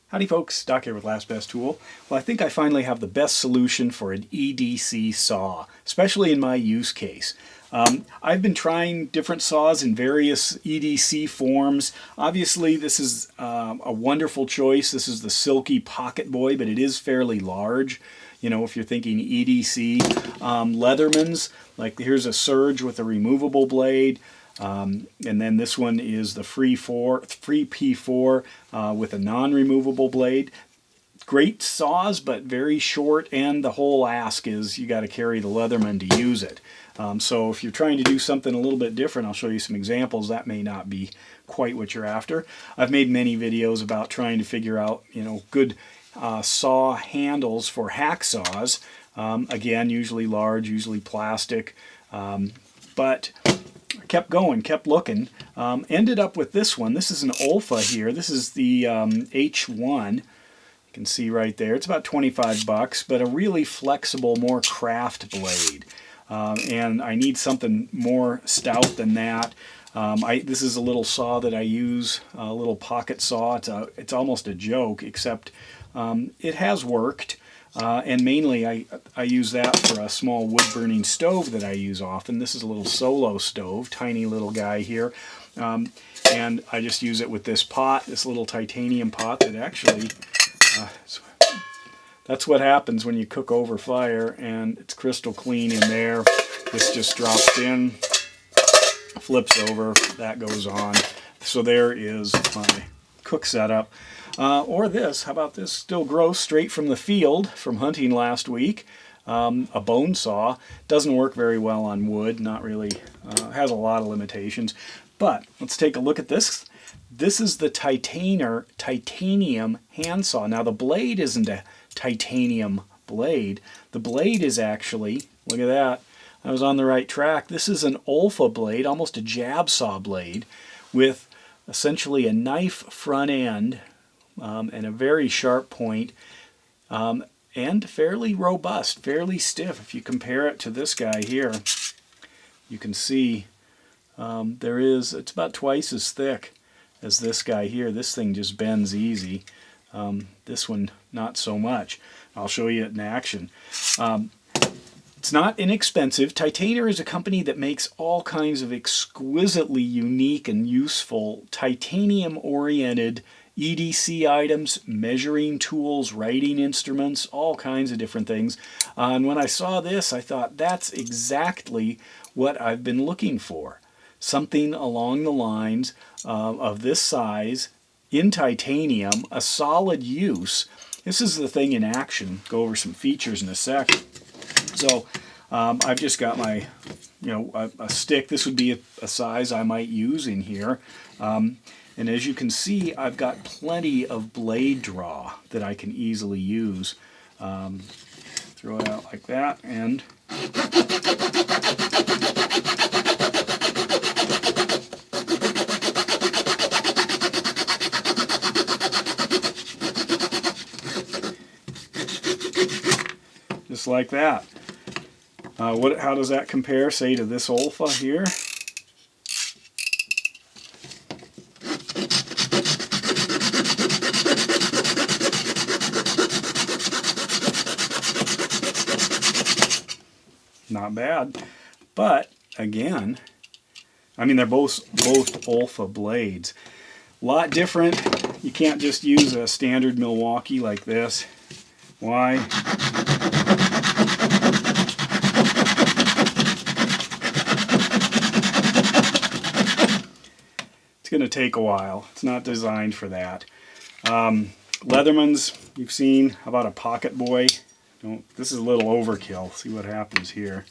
Howdy folks, Doc here with Last Best Tool. Well, I think I finally have the best solution for an EDC saw, especially in my use case. I've been trying different saws in various EDC forms. Obviously this is a wonderful choice. This is the Silky Pocket Boy, but it is fairly large. You know, if you're thinking EDC. Leatherman's, like here's a Surge with a removable blade. And then this one is the free P4 with a non-removable blade. Great saws, but very short, and the whole ask is you got to carry the Leatherman to use it. So if you're trying to do something a little bit different, I'll show you some examples. That may not be quite what you're after. I've made many videos about trying to figure out, you know, good saw handles for hacksaws. Again, usually large, usually plastic, but kept going, kept looking, ended up with this one. This is an OLFA here. This is the H1. You can see right there. It's about 25 bucks, but a really flexible, more craft blade. And I need something more stout than that. This is a little saw that I use, a little pocket saw. It's almost a joke, except it has worked. And mainly I use that for a small wood-burning stove that I use often. This is a little solo stove, tiny little guy here. And I just use it with this pot, this little titanium pot that actually, that's what happens when you cook over fire, and it's crystal clean in there. This just drops in, flips over, that goes on. So there is my cook setup. Or this, how about this? Still gross, straight from the field, from hunting last week. A bone saw. Doesn't work very well on wood, not really, has a lot of limitations. But let's take a look at this. This is the titanium handsaw. Now the blade isn't a titanium blade. The blade is actually, look at that, I was on the right track. This is an OLFA blade, almost a jab saw blade, with essentially a knife front end, and a very sharp point, and fairly robust, fairly stiff. If you compare it to this guy here, you can see it's about twice as thick as this guy here. This thing just bends easy. This one, not so much. I'll show you it in action. It's not inexpensive. Titanium is a company that makes all kinds of exquisitely unique and useful titanium-oriented EDC items, measuring tools, writing instruments, all kinds of different things. And when I saw this, I thought that's exactly what I've been looking for. Something along the lines of this size, in titanium, a solid use. This is the thing in action. Go over some features in a sec. So I've just got my, a stick. This would be a size I might use in here. And as you can see, I've got plenty of blade draw that I can easily use. Throw it out like that, and just like that. How does that compare, say, to this OLFA here? Not bad, but again, I mean, they're both OLFA blades. A lot different. You can't just use a standard Milwaukee like this. Why? It's going to take a while. It's not designed for that. Leatherman's, you've seen. How about a Pocket Boy? This is a little overkill. See what happens here.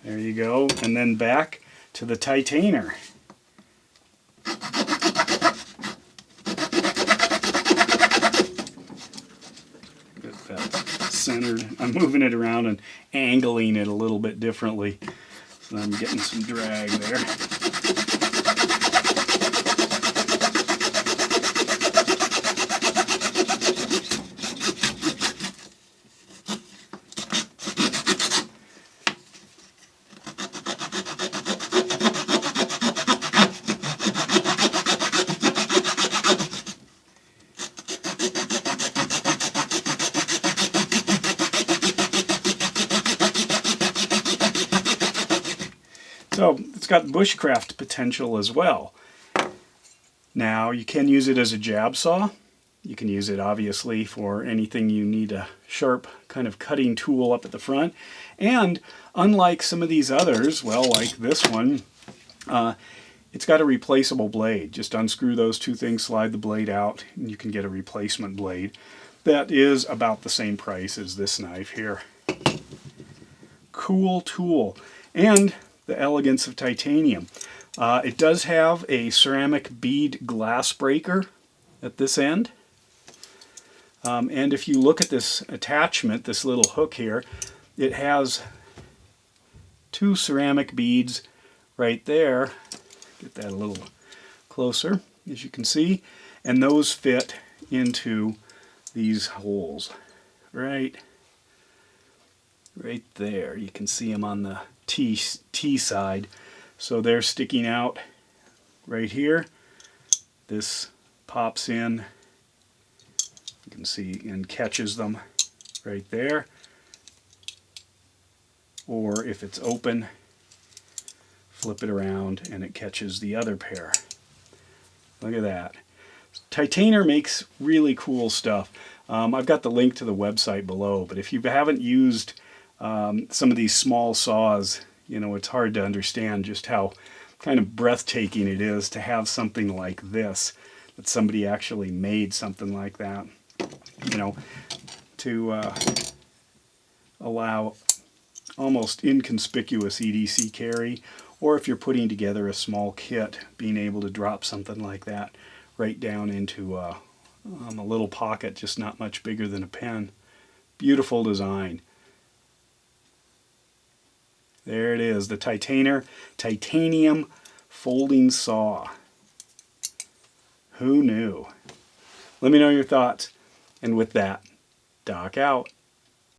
There you go. And then back to the Titanium. Centered. I'm moving it around and angling it a little bit differently, so I'm getting some drag there. it's got bushcraft potential as well. Now, you can use it as a jab saw. You can use it obviously for anything you need a sharp kind of cutting tool up at the front. And unlike some of these others, well, like this one, it's got a replaceable blade. Just unscrew those two things, slide the blade out, and you can get a replacement blade. That is about the same price as this knife here. Cool tool. And the elegance of titanium. It does have a ceramic bead glass breaker at this end. And if you look at this attachment, this little hook here, it has two ceramic beads right there. Get that a little closer, as you can see. And those fit into these holes right there. You can see them on the T side. So they're sticking out right here. This pops in, you can see, and catches them right there. Or if it's open, flip it around and it catches the other pair. Look at that. Titanium makes really cool stuff. I've got the link to the website below, but if you haven't used some of these small saws, you know, it's hard to understand just how kind of breathtaking it is to have something like this, that somebody actually made something like that, you know, to allow almost inconspicuous EDC carry, or if you're putting together a small kit, being able to drop something like that right down into a little pocket, just not much bigger than a pen. Beautiful design. There it is, the titanium folding saw. Who knew? Let me know your thoughts. And with that, Doc out.